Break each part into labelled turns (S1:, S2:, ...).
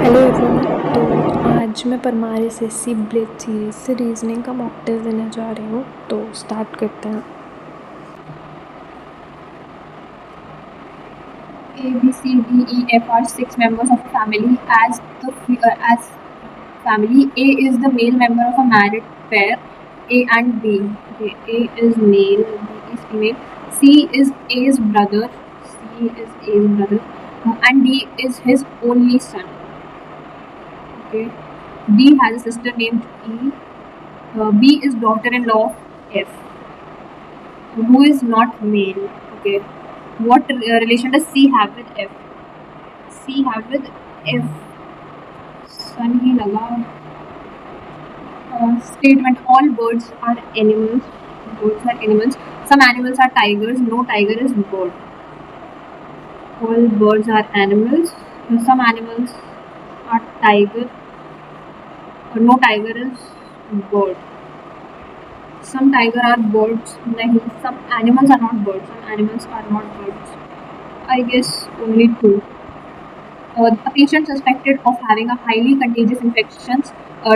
S1: Hello everyone. तो आज मैं परमार एसएससी ब्लिट्ज सीरीज से रीजनिंग का मॉक टेस्ट देने जा रही हूँ। तो स्टार्ट करते हैं।
S2: A, B, C, D, E, F are six members of a family. As family, A is the male member of a married pair, A and B. Okay, A is male, B is female. C is A's brother. C is A's brother, and D is his only son. Okay, D has a sister named E. B is daughter-in-law of F, who is not male. Okay, what relation does C have with F? C have with F. सन ही लगा. Statement: all birds are animals. Birds are animals. Some animals are tigers. No tiger is bird. All birds are animals. Some animals are tiger. No tiger is bird. Some tiger are birds. Nahi. Some animals are not birds. Some animals are not birds. I guess only two. A patient suspected of having a highly contagious infections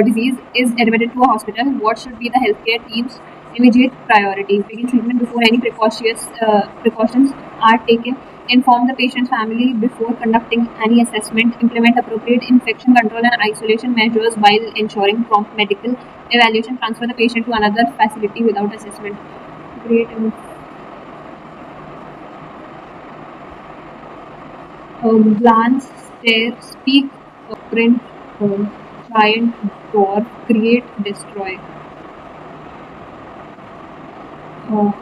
S2: disease is admitted to a hospital. What should be the healthcare team's immediate priorities? Begin treatment before any precautions are taken. Inform the patient's family before conducting any assessment. Implement appropriate infection control and isolation measures while ensuring prompt medical evaluation. Transfer the patient to another facility without assessment. Great. Glance, stare, speak, print, giant, dwarf, create, destroy. Uh,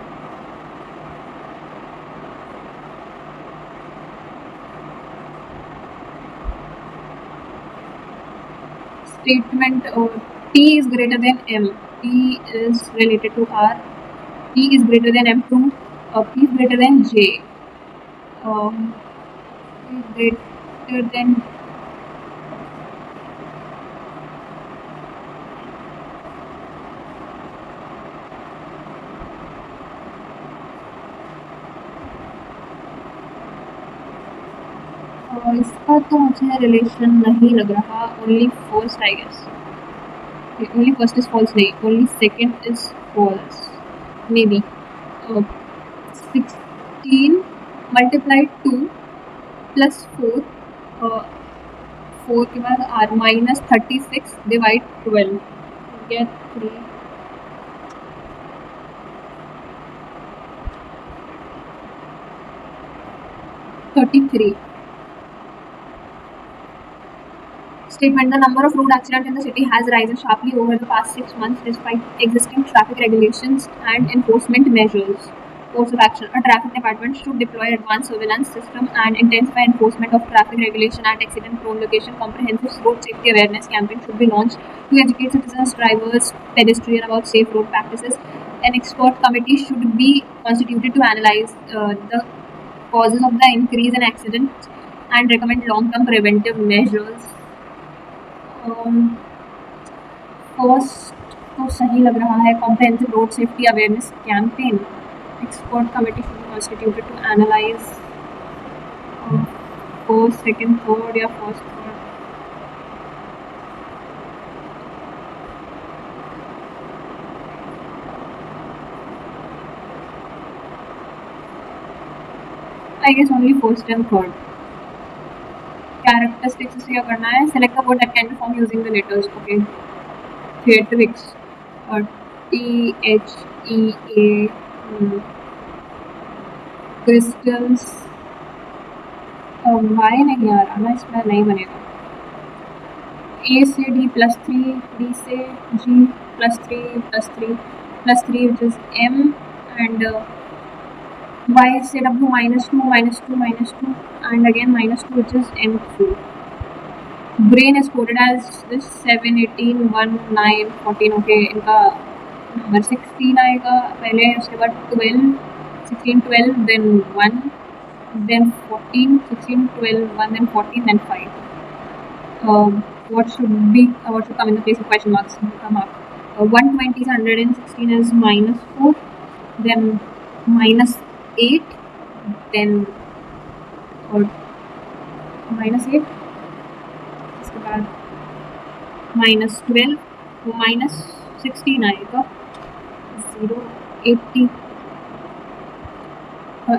S2: Statement: T is greater than M. T is related to R. T is greater than M2. P is greater than J. P is greater than. इसका तो मुझे relation नहीं लग रहा. Only first I guess. Only first is false. नहीं. Only second is false. Maybe. 16 multiply 2 plus 4. 4 के बाद r minus 36 divide 12. Get 3. 33. Statement: the number of road accidents in the city has risen sharply over the past 6 months despite existing traffic regulations and enforcement measures. Course of action: a traffic department should deploy advanced surveillance system and intensify enforcement of traffic regulation at accident-prone location. Comprehensive road safety awareness campaign should be launched to educate citizens, drivers, pedestrians about safe road practices. An expert committee should be constituted to analyze the causes of the increase in accidents and recommend long-term preventive measures. First तो सही लग रहा है. Comprehensive road safety awareness campaign. Expert committee should be constituted to analyze first, second, third या first, third. I guess only first and third. Characteristics से क्या करना है? Select the word that can be form using the letters. Okay. Theatrics और THEA. Crystals. Y नहीं आ रहा ना, इसमें नहीं बनेगा. A से D +3, D से G +3 +3 +3 which is M, and Y से W -2 -2 -2 and again -2 which is M2. Brain is coded as this 7, 18, 1, 9, 14. Okay, इनका नंबर 16 आएगा पहले, उसके बाद 12, 16, 12, then 1, then 14, 16, 12, 1, then 14, then 5. What should come in the place of question marks? Mark. 120 is 116 is -4, then -8, then or -8. इसके बाद -12 तो -16 आएगा 080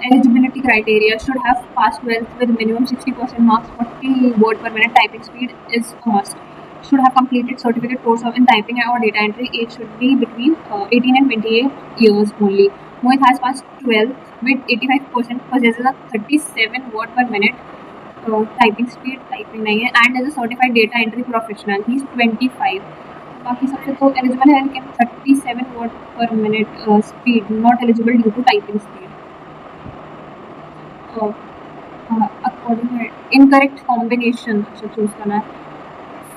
S2: eligibility criteria should have passed 12th with minimum 60% marks 40 word per minute typing speed is a must should have completed certificate course of in typing or data entry age should be between 18 and 28 years only Mohit has passed 12th with 85% possesses a 37 word per minute typing speed typing नहीं है and as a certified data entry professional he is 25 बाकी सबसे तो eligible है लेकिन 37 word per minute speed not eligible due to typing speed according incorrect combination अच्छा choose करना है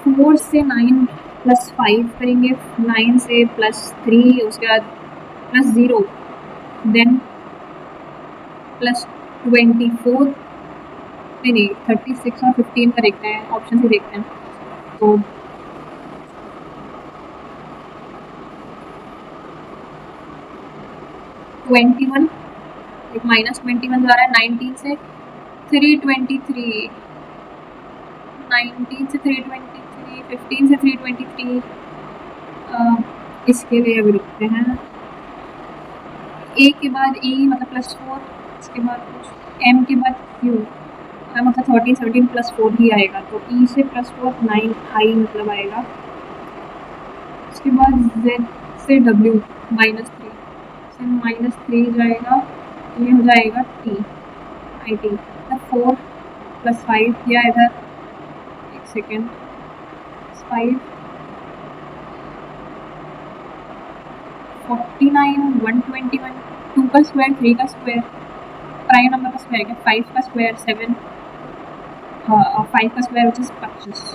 S2: 4 से 9 प्लस 5 करेंगे 9 से प्लस 3 उसके बाद प्लस 0 देन प्लस 24 नहीं 36 और 15 का देखते हैं ऑप्शन से देखते हैं तो -21 एक -21 जा रहा है 19 से 323 19 से 323 15 से 323 इसके लिए अभी रुकते हैं ए के बाद ई मतलब +4 इसके बाद कुछ एम के बाद क्यू मतलब 13 17 प्लस 4 ही आएगा तो ई से +4 9 आई मतलब आएगा उसके बाद जेड से डब्ल्यू -3 से -3 जाएगा ये हो जाएगा टी आई टी 4 + 5 या इधर एक सेकेंड 5 49 121 2 का स्क्वायर 3 का स्क्वायर प्राइम नंबर का स्क्वायर क्या 5 का स्क्वायर 7 5 का square which is 25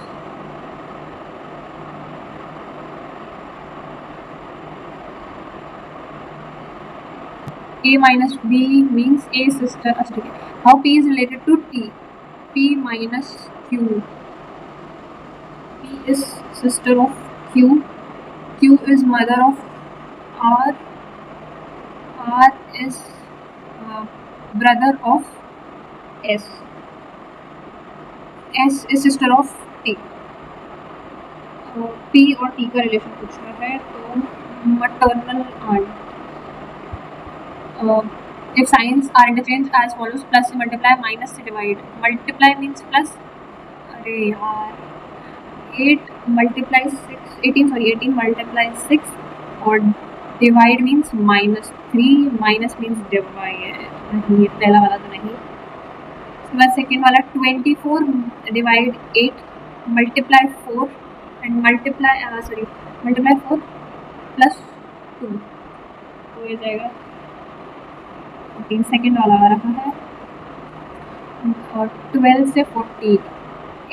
S2: A minus B means A sister. How P is related to T? P minus Q. P is sister of Q. Q is mother of R. R is brother of S. S is sister of T. P और T का relation पूछना है तो maternal aunt. If signs are interchanged as follows plus से multiply minus से divide multiply means plus अरे यार 8 multiply 6 18 multiply 6 और divide means -3 minus means divide नहीं पहला वाला तो नहीं उसके बाद सेकेंड वाला 24 divide 8 multiply 4 and multiply 4 plus 2 तो ये जाएगा सेकेंड वाला आ रहा है और 12 से 40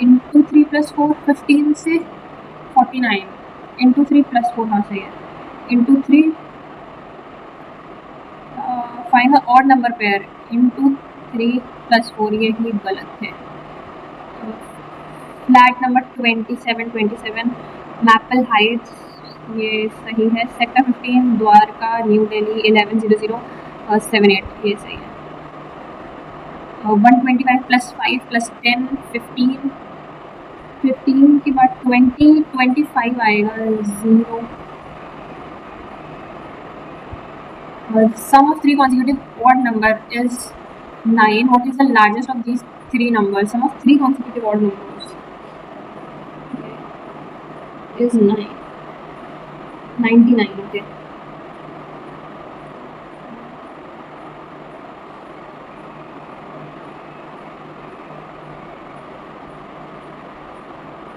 S2: इंटू 3 + 4 15 से 49 इंटू 3 + 4 हाँ सही है into 3 find the odd number pair into 3 + 4 ये ही गलत है फ्लैट नंबर 27 मैपल हाइट्स ये सही है सेक्टर 15 द्वारका न्यू दिल्ली 1100 78 ये सही है 125 + 5 + 10 15 के बाद 20 25 आएगा 0 sum of 3 consecutive odd number is 9 what is the largest of these 3 numbers sum of 3 consecutive odd numbers is 9 99 okay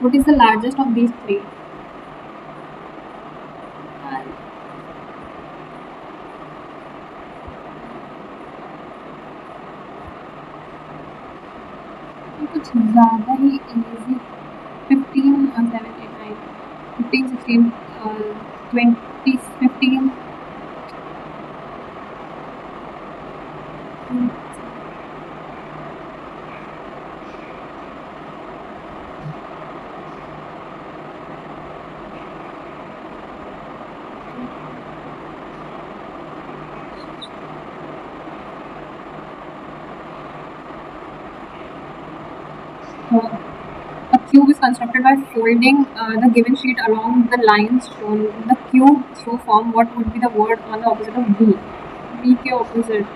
S2: what is the largest of these 3 कुछ ज़्यादा ही easy 15 7 8 9 15 16 20 15 15 Cube is constructed by folding the given sheet along the lines shown. The cube through form. What would be the word on the opposite of B? B के opposite.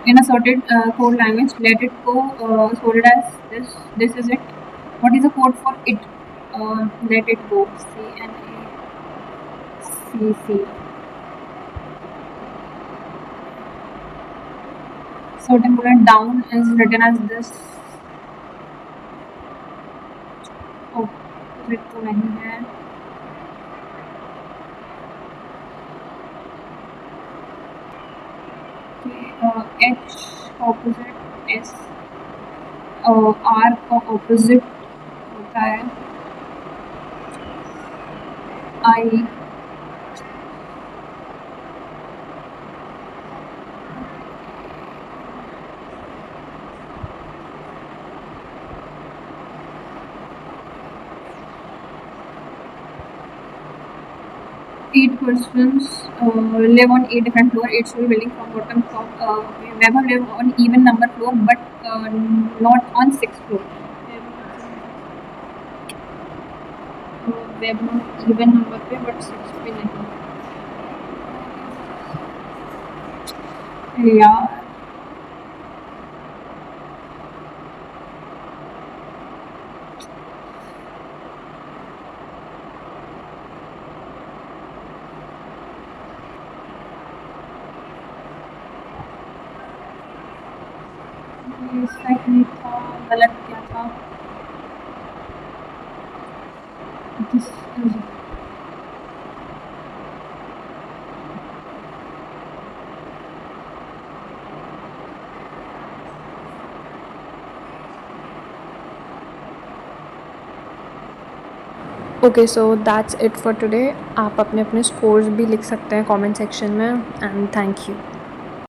S2: In a sorted code language, let it go sorted as this. This is it. What is the code for it? Let it go. CNACC. Certain bullet down is written as this. Opposite तो नहीं है. H opposite S. R का opposite होता है I. Eight persons live on 8 different floors. 8-story building from bottom top. Weber live on even number floor, but not on 6th floor. Weber even number पे but 6 पे नहीं. यार सही नहीं था, गलत क्या था. This is
S1: okay so that's it for today. आप अपने अपने स्कोर्स भी लिख सकते हैं कमेंट सेक्शन में. And thank you.